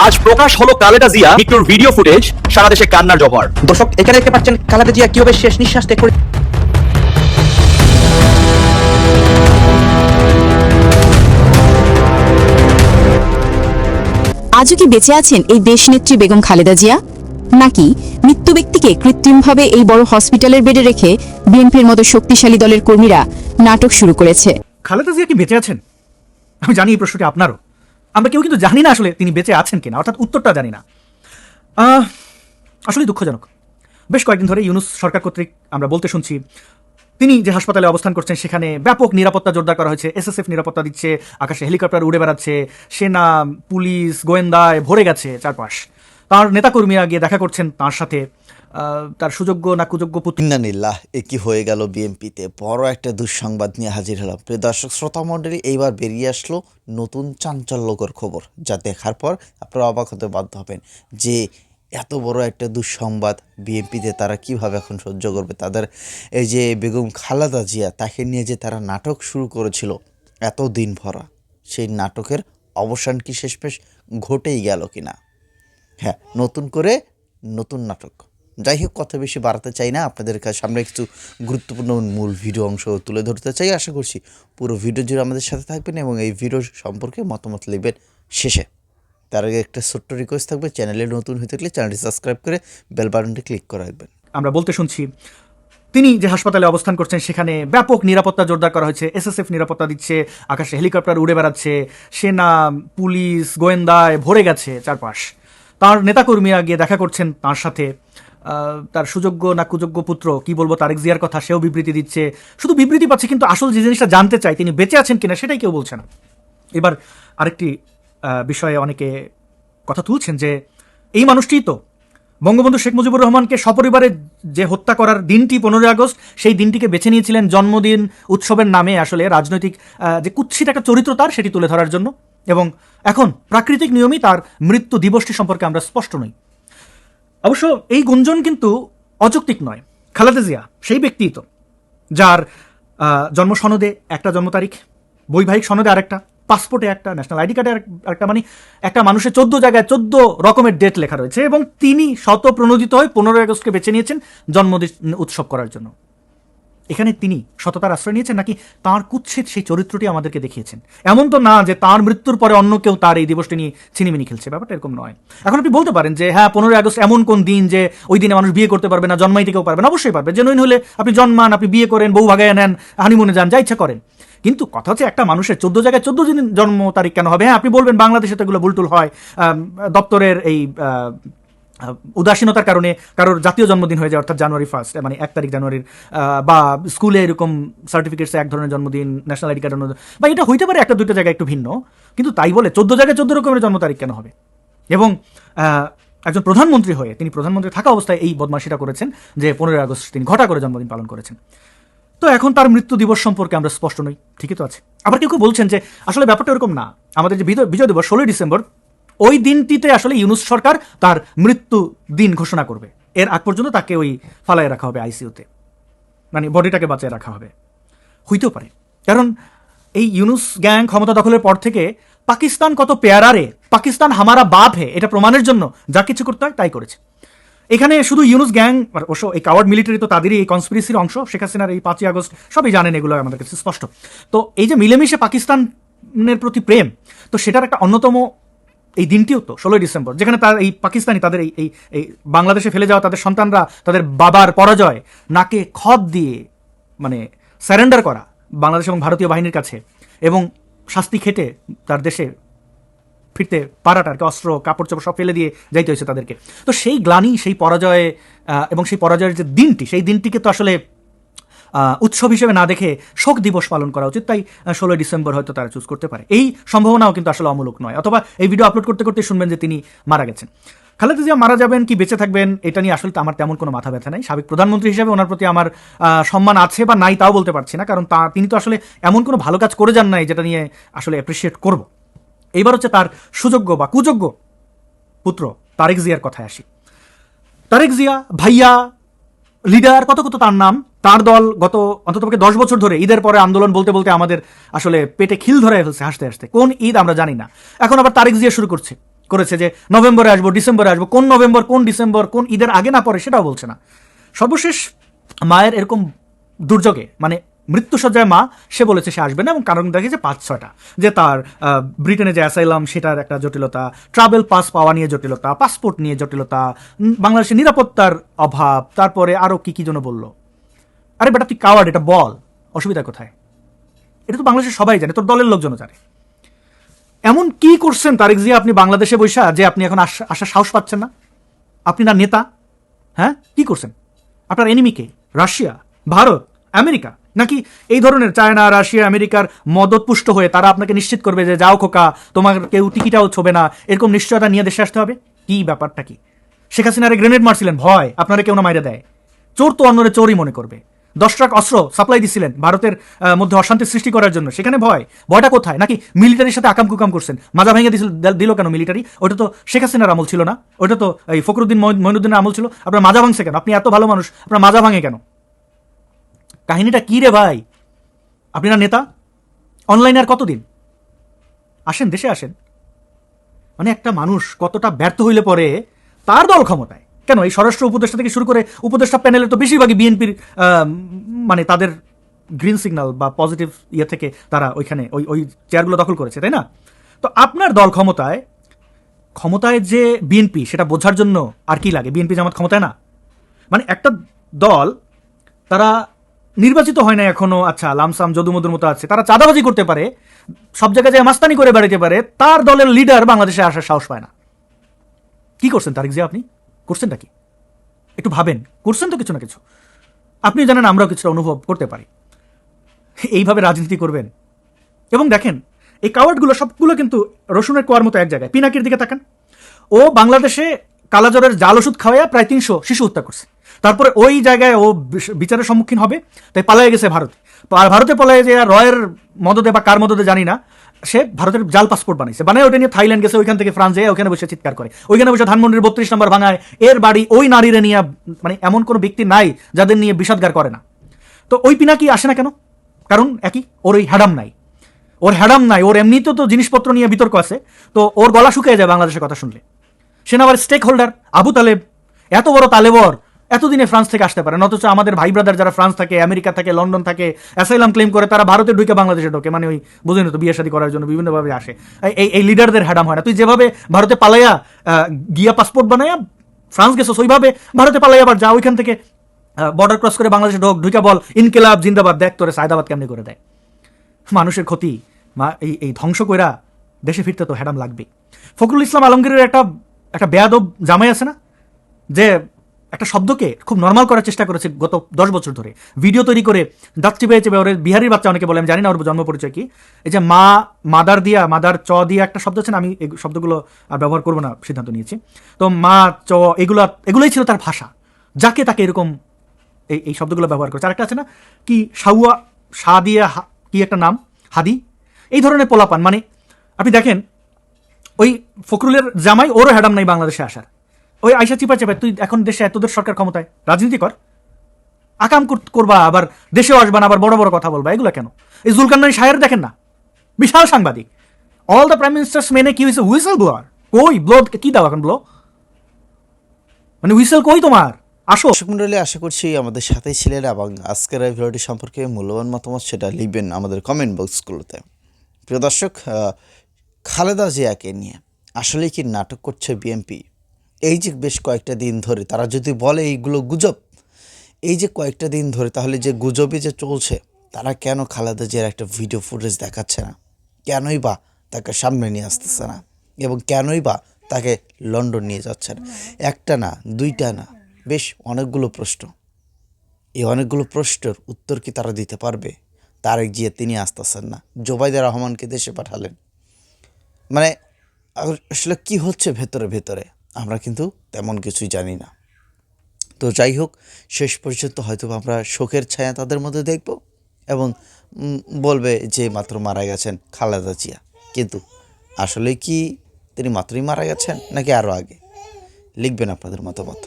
আজ প্রকাশ হলো খালেদা জিয়া মৃত্যুর ভিডিও ফুটেজ, সারা দেশে কান্নার জোয়ার। দর্শক, এখানে দেখতে পাচ্ছেন খালেদা জিয়া কিভাবে শেষ নিঃশ্বাস ত্যাগ করে। আজও কি বেঁচে আছেন এই দেশনেত্রী বেগম খালেদা জিয়া, নাকি মৃত্যু ব্যক্তিকে কৃত্রিমভাবে এই বড় হসপিটালের বেডে রেখে বিএনপির মতো শক্তিশালী দলের কর্মীরা নাটক শুরু করেছে? খালেদা জিয়া কি বেঁচে আছেন? আমি জানি এই প্রশ্নটি আপনারও। আমরা কেউ কিন্তু জানি না আসলে তিনি বেঁচে আছেন কিনা, অর্থাৎ উত্তরটা জানি না। আসলে দুঃখজনক। বেশ কয়েকদিন ধরে ইউনূস সরকার কর্তৃক আমরা বলতে শুনছি তিনি যে হাসপাতালে অবস্থান করছেন সেখানে ব্যাপক নিরাপত্তা জোরদার করা হয়েছে, এসএসএফ নিরাপত্তা দিচ্ছে, আকাশে হেলিকপ্টার উড়ে বেড়াচ্ছে, সেনা পুলিশ গোয়েন্দায় ভরে গেছে চারপাশ। তার নেতাকর্মীরা গিয়ে দেখা করছেন তার সাথে, তার সুযোগ্য না কুযোগ্য পুত্র। ইন্নানিল্লাহ, এ কি হয়ে গেল? বিএনপিতে বড় একটা দুঃসংবাদ নিয়ে হাজির হলাম। প্রিয় দর্শক শ্রোতা মণ্ডলী, এইবার বেরিয়ে আসলো নতুন চাঞ্চল্যকর খবর, যা দেখার পর আপনারা অবাক হতে বাধ্য হবেন যে এত বড় একটা দুঃসংবাদ বিএনপিতে তারা কিভাবে এখন সহ্য করবে। তাদের এই যে বেগম খালেদা জিয়া, তাকে নিয়ে যে তারা নাটক শুরু করেছিল এত দিন ভরা, সেই নাটকের অবসান কি শেষমেশ ঘটেই গেল কিনা? হ্যাঁ, নতুন করে নতুন নাটক। যাই হোক, কথা বেশি বাড়াতে চাই না, আপনাদের সামনে কিছু গুরুত্বপূর্ণ মূল ভিডিও অংশ তুলে ধরতে চাই। আশা করছি পুরো ভিডিও জুড়ে আমাদের সাথে থাকবেন এবং এই ভিডিও সম্পর্কে মতামত লিখবেন শেষে। তার আগে একটা ছোট্ট রিকোয়েস্ট থাকবে, চ্যানেলে নতুন হয়ে থাকলে চ্যানেলটি সাবস্ক্রাইব করে বেল বাটনটি ক্লিক করে রাখবেন। আমরা বলতে শুনছি তিনি যে হাসপাতালে অবস্থান করছেন সেখানে ব্যাপক নিরাপত্তা জোরদার করা হয়েছে, এসএসএফ নিরাপত্তা দিচ্ছে, আকাশে হেলিকপ্টার উড়ে বেড়াচ্ছে, সেনা পুলিশ গোয়েন্দায় ভরে গেছে চারপাশ। তার নেতাকর্মীরা গিয়ে দেখা করছেন তার সাথে, তার সুযোগ্য না কুযোগ্য পুত্র, কি বলবো, তারেক জিয়ার কথা, সেও বিবৃতি দিচ্ছে। শুধু বিবৃতি পাচ্ছে, কিন্তু আসল যে জিনিসটা জানতে চাই তিনি বেঁচে আছেন কিনা সেটাই কেউ বলছে না। এবার আরেকটি বিষয়ে অনেকে কথা তুলছেন যে এই মানুষটিই তো বঙ্গবন্ধু শেখ মুজিবুর রহমানকে সপরিবারে যে হত্যা করার দিনটি 15 আগস্ট, সেই দিনটিকে বেছে নিয়েছিলেন জন্মদিন উৎসবের নামে আসলে রাজনৈতিক যে কুৎসিত একটা চরিত্র তার, সেটি তুলে ধরার জন্য। এবং এখন প্রাকৃতিক নিয়মই তার মৃত্যু দিবসটি সম্পর্কে আমরা স্পষ্ট নই। অবশ্য এই গুঞ্জন কিন্তু অযৌক্তিক নয়। খালেদা জিয়া সেই ব্যক্তিই তো যার জন্ম সনদে একটা জন্ম তারিখ, বৈবাহিক সনদে আরেকটা, পাসপোর্টে একটা, ন্যাশনাল আইডি কার্ডে আরেকটা, মানে একটা মানুষের 14 জায়গায় 14 রকমের ডেট লেখা রয়েছে। এবং তিনি প্রণোদিত হয়ে 15 আগস্টকে বেছে নিয়েছেন জন্মদিন উৎসব করার জন্য। এখানে তিনি সততার আশ্রয় নিয়েছেন নাকি তাঁর কুৎসিত সেই চরিত্রটি আমাদেরকে দেখিয়েছেন? এমন তো না যে তার মৃত্যুর পরে অন্য কেউ তার এই দিবসটি নিয়ে ছিনিমিনি খেলছে, ব্যাপারটা এরকম নয়। এখন আপনি বলতে পারেন যে হ্যাঁ, 15 আগস্ট এমন কোন দিন যে ওই দিনে মানুষ বিয়ে করতে পারবে না, জন্মাইতে কেউ পারবে না? অবশ্যই পারবে। জেনুইন হলে আপনি জন্মান, আপনি বিয়ে করেন, বউ ভাগায় নেন, হানিমুনে যান, যা ইচ্ছা করেন। কিন্তু কথা হচ্ছে একটা মানুষের 14 জায়গায় 14 দিন জন্ম তারিখ কেন হবে? হ্যাঁ, আপনি বলবেন বাংলাদেশে তো এগুলো ভুলটুল হয়, দপ্তরের এই উদাসীনতার কারণে কারোর জাতীয় জন্মদিন হয়ে যায়, অর্থাৎ জানুয়ারি 1, মানে 1 তারিখ জানুয়ারির, বা স্কুলে এরকম সার্টিফিকেটসে এক ধরনের জন্মদিন, ন্যাশনাল আইডি কার্ডের, বা এটা হইতে পারে একটা দুইটা জায়গায় একটু ভিন্ন। কিন্তু তাই বলে 14 জায়গায় 14 রকমের জন্ম তারিখ কেন হবে? এবং একজন প্রধানমন্ত্রী হয়ে, তিনি প্রধানমন্ত্রী থাকা অবস্থায় এই বদমাশিটা করেছেন যে 15 আগস্ট তিনি ঘটা করে জন্মদিন পালন করেছেন। তো এখন তার মৃত্যু দিবস সম্পর্কে আমরা স্পষ্ট নই, ঠিকই তো আছে। আবার কেউ কেউ বলছেন যে আসলে ব্যাপারটা এরকম না, আমাদের যে বিজয় দিবস 16 ডিসেম্বর, ওই দিনটিতে আসলে ইউনূস সরকার তার মৃত্যু দিন ঘোষণা করবে। এর আগ পর্যন্ত তাকে ওই ফালায় রাখা হবে আইসিইউতে, মানে বডিটাকে বাঁচিয়ে রাখা হবে। হইতেও পারে, কারণ এই ইউনূস গ্যাং ক্ষমতা দখলের পর থেকে পাকিস্তান কত পেয়ারা রে, পাকিস্তান হামারা বাপ হে, এটা প্রমাণের জন্য যা কিছু করতে হয় তাই করেছে। এখানে শুধু ইউনূস গ্যাং, অবশ্য এই কাওয়ার্ড মিলিটারি তো তাদেরই এই কনস্পিরেসির অংশ। শেখ হাসিনার এই 5 আগস্ট সবই জানেন, এগুলো আমাদের কাছে স্পষ্ট। তো এই যে মিলেমিশে পাকিস্তানের প্রতি প্রেম, তো সেটার একটা অন্যতম এই দিনটিও তো 16 ডিসেম্বর, যেখানে তার এই পাকিস্তানি তাদের এই বাংলাদেশে ফেলে যাওয়া তাদের সন্তানরা তাদের বাবার পরাজয় নাকে খত দিয়ে মানে স্যারেন্ডার করা বাংলাদেশ এবং ভারতীয় বাহিনীর কাছে, এবং শাস্তি খেটে তার দেশে ফিরতে পারাটাকে, অস্ত্র কাপড় চোপড় সব ফেলে দিয়ে যাইতে হয়েছে তাদেরকে। তো সেই গ্লানি, সেই পরাজয়ে এবং সেই পরাজয়ের যে দিনটি, সেই দিনটিকে তো আসলে উৎসব হিসেবে না দেখে শোক দিবস পালন করা উচিত। তাই 16 ডিসেম্বর হয়তো তারা চুজ করতে পারে। এই সম্ভাবনাও কিন্তু আসলে অমূলক নয়। অথবা এই ভিডিও আপলোড করতে করতে শুনবেন যে তিনি মারা গেছেন। খালেদা জিয়া মারা যাবেন কি বেঁচে থাকবেন, এটা নিয়ে আসলে আমার তেমন কোনো মাথা ব্যথা নাই। সাবেক প্রধানমন্ত্রী হিসেবে ওনার প্রতি আমার সম্মান আছে বা নাই তাও বলতে পারছি না, কারণ তিনি তো আসলে এমন কোনো ভালো কাজ করে যান নাই যেটা নিয়ে আসলে অ্যাপ্রিসিয়েট করব। এইবার হচ্ছে তার সুযোগ্য বা কুযোগ্য পুত্র তারেক জিয়ার কথায় আসি। তারেক জিয়া ভাইয়া, লিডার, কত কত তার নাম, তার দল গত অন্ততপক্ষে 10 বছর ধরে ঈদের পরে আন্দোলন বলতে বলতে আমাদের আসলে পেটে খিল ধরে ফেলছে হাসতে হাসতে। কোন ঈদ আমরা জানি না, এখন আবার তারেক জিয়া শুরু করছে। করেছে যে নভেম্বরে আসবো, ডিসেম্বরে আসবো, কোন নভেম্বর কোন ডিসেম্বর কোন ঈদের আগে না পরে সেটাও বলছে না। সর্বশেষ মায়ের এরকম দুর্যোগে মানে মৃত্যুসজ্জায় মা সে বলেছে সে আসবে না, এবং কারণ দেখে যে 5-6টা, যে তার ব্রিটেনে যে অ্যাসাইলাম সেটার একটা জটিলতা, ট্রাভেল পাস পাওয়া নিয়ে জটিলতা, পাসপোর্ট নিয়ে জটিলতা, বাংলাদেশের নিরাপত্তার অভাব, তারপরে আরও কি কি জন্য বললো। আরে বেটা তুই কাওয়ার্ড, এটা বল, অসুবিধা কোথায়? এটা তো বাংলাদেশের সবাই জানে, তোর দলের লোকজনও জানে। এমন কি করছেন তারেক জিয়া আপনি বাংলাদেশে বৈশা যে আপনি এখন আসার সাহস পাচ্ছেন না? আপনি না নেতা? হ্যাঁ, কি করছেন? আপনার এনিমিকে রাশিয়া, ভারত, আমেরিকা, নাকি এই ধরনের চায়না, রাশিয়া, আমেরিকার মদতপুষ্ট হয়ে তারা আপনাকে নিশ্চিত করবে যে যাও খোকা, তোমার কেউ টিকিটাও ছোবে না, এরকম নিশ্চয়তা নিয়ে দেশে আসতে হবে? কি ব্যাপারটা কি? শেখ হাসিনারে গ্রেনেড মারছিলেন, ভয় আপনারা কেউ না মাইরে দেয়। চোর তো অন্যরে চোরই মনে করবে। 10 ট্রাক অস্ত্র সাপ্লাই দিছিলেন ভারতের মধ্যে অশান্তি সৃষ্টি করার জন্য, সেখানে ভয়টা কোথায়? নাকি মিলিটারির সাথে আকাম কুকাম করছেন? মাজা ভেঙে দিল কেন মিলিটারি? ওটা তো শেখ হাসিনার আমল ছিল না, ওটা তো এই ফখরুদ্দিন মঈনুদ্দিনের আমল ছিল। আপনার মাজা ভাঙছে কেন? আপনি এত ভালো মানুষ, আপনার মাজা ভাঙে কেন? কাহিনীটা কি রে ভাই? আপনি না নেতা? অনলাইনে আর কতদিন? আসেন, দেশে আসেন। মানে একটা মানুষ কতটা ব্যর্থ হইলে পরে তার দল ক্ষমতায় কেন? এই স্বরাষ্ট্র উপদেষ্টা থেকে শুরু করে উপদেষ্টা প্যানেলের তো বেশিরভাগই বিএনপির, মানে তাদের গ্রিন সিগন্যাল বা পজিটিভ ইয়ে থেকে তারা ওইখানে ওই চেয়ারগুলো দখল করেছে, তাই না? তো আপনার দল ক্ষমতায় যে বিএনপি, সেটা বোঝার জন্য আর কি লাগে? বিএনপি জামাত ক্ষমতায় না? মানে একটা দল তারা নির্বাচিত হয় না এখনো, আচ্ছা লামসাম যদুমধুর মতো আছে, তারা চাঁদাবাজি করতে পারে, সব জায়গায় যায় মাস্তানি করে বেড়াতে পারে, তার দলের লিডার বাংলাদেশে আসার সাহস পায় না। কি করছেন তারেক জিয়া? আপনি করছেনটা কি? একটু ভাবেন, করছেন তো কিছু না কিছু। আপনি জানেন, আমরাও কিছুটা অনুভব করতে পারি। এইভাবে রাজনীতি করবেন? এবং দেখেন এই কাওয়ার্ডগুলো সবগুলো কিন্তু রসুনের কোয়ার মতো এক জায়গায়। পিনাকির দিকে তাকান, ও বাংলাদেশে কালাজ্বরের জাল ওষুধ খাওয়াইয়া প্রায় 300 শিশু হত্যা করছে। তারপরে ওই জায়গায় ও বিচারের সম্মুখীন হবে, তাই পালায়ে গেছে ভারতে পালায়ে যে রয়ের মদদে বা কার মদদে জানি না, সে ভারতের জাল পাসপোর্ট বানায় ওইটা নিয়ে থাইল্যান্ড গেছে, ওইখান থেকে ফ্রান্স যায়, ওখানে বসে চিৎকার করে, ওইখানে বসে ধানমন্ডির 32 নম্বর ভাঙায়, এর বাড়ি ওই নারীরে নিয়ে। মানে এমন কোনো ব্যক্তি নাই যাদের নিয়ে বিষাদগার করে না। তো ওই পিনাকি আসে না কেন? কারণ একই, ওর ওই হ্যাডাম নাই, ওর এমনিতেও তো জিনিসপত্র নিয়ে বিতর্ক আছে, তো ওর গলা শুকিয়ে যায় বাংলাদেশের কথা শুনলে। সে না আবার স্টেক হোল্ডার আবু তালেব, এত বড় তালেবর, এতদিনে ফ্রান্স থেকে আসতে পারে, অথচ আমাদের ভাই ব্রাদার যারা ফ্রান্স থাকে, আমেরিকা থাকে, লন্ডন থাকে, অ্যাসাইলাম ক্লেম করে, তারা ভারতে ঢুকে বাংলাদেশে ঢোকে। মানে ওই বুঝেন তো, বিয়ে শাদী করার জন্য বিভিন্নভাবে আসে। এই লিডারদের হ্যাডাম হয় না? তুই যেভাবে ভারতে পালাইয়া গিয়া পাসপোর্ট বানাইয়া ফ্রান্স গেছো, ওইভাবে ভারতে পালাইয়া আবার যা, ওইখান থেকে বর্ডার ক্রস করে বাংলাদেশে ঢুকে বল ইনকিলাব জিন্দাবাদ, দেখ তোরে সায়দাবাদ কেমনি করে দেয়। মানুষের ক্ষতি, এই ধ্বংস কইরা দেশে ফিরতে তো হ্যাডাম লাগবে। ফখরুল ইসলাম আলমগীরের একটা বেয়াদব জামাই আছে না, যে একটা শব্দকে খুব নর্মাল করার চেষ্টা করেছে গত 10 বছর ধরে, ভিডিও তৈরি করে দাঁত চেপে ওর বিহারির বাচ্চা অনেকে বলে, আমি জানি না ওর জন্ম পরিচয় কি। এই যে মাদার চ দিয়া একটা শব্দ আছে না, আমি এই শব্দগুলো আর ব্যবহার করবো না সিদ্ধান্ত নিয়েছি। তো মা চ এগুলোই ছিল তার ভাষা, যাকে তাকে এরকম এই শব্দগুলো ব্যবহার করেছে। আরেকটা আছে না কি, শাহ দিয়ে কি একটা নাম, হাদি, এই ধরনের পোলাপান। মানে আপনি দেখেন ওই ফখরুলের জামাই, ওরও হ্যাডাম নাই বাংলাদেশে আসার। ওই আইসা চিপা চেপে, তুই এখন দেশে এতদের সরকার ক্ষমতায়, রাজনীতি কর, আকাম করবা, আবার দেশেও আসবা না, আবার বড় বড় কথা বলবা, এগুলো কেন? এই জুলকারনাইন শাহের দেখেন না, বিশাল সাংবাদিক, অল দ্য প্রাইম মিনিস্টার্স মেনে কি হয়েছে, হুইসেল ব্লোয়ার। কই ব্লো কি দাও এখন ব্লো, মানে হুইসেল কই তোমার? আসো। দর্শক মণ্ডলী, আশা করছি আমাদের সাথেই ছিলেন এবং আজকের এই ভিডিওটি সম্পর্কে মূল্যবান মতামত সেটা লিখবেন আমাদের কমেন্ট বক্সগুলোতে। প্রিয় দর্শক, খালেদা জিয়াকে নিয়ে আসলে কি নাটক করছে বিএনপি? এই যে বেশ কয়েকটা দিন ধরে তারা যদি বলে এইগুলো গুজব, এই যে কয়েকটা দিন ধরে, তাহলে যে গুজবই যে চলছে, তারা কেন খালেদা জিয়ার একটা ভিডিও ফুটেজ দেখাচ্ছে না? কেনই বা তাকে সামনে নিয়ে আসতেছে না? এবং কেনই বা তাকে লন্ডন নিয়ে যাচ্ছে না? একটা না, দুইটা না, বেশ অনেকগুলো প্রশ্ন। এই অনেকগুলো প্রশ্নের উত্তর কি তারা দিতে পারবে? তারেক জিয়া তিনি আসতেছেন না, জোবাইদা রহমানকে দেশে পাঠালেন। মানে আসলে কি হচ্ছে ভেতরে আমরা কিন্তু তেমন কিছুই জানি না। তো যাই হোক, শেষ পর্যন্ত হয়তো আমরা শোকের ছায়া তাদের মধ্যে দেখব এবং বলবে যে মাত্র মারা গেছেন খালেদা জিয়া। কিন্তু আসলে কি তিনি মাত্রই মারা গেছেন নাকি আরও আগে? লিখবেন আপনাদের মতামত।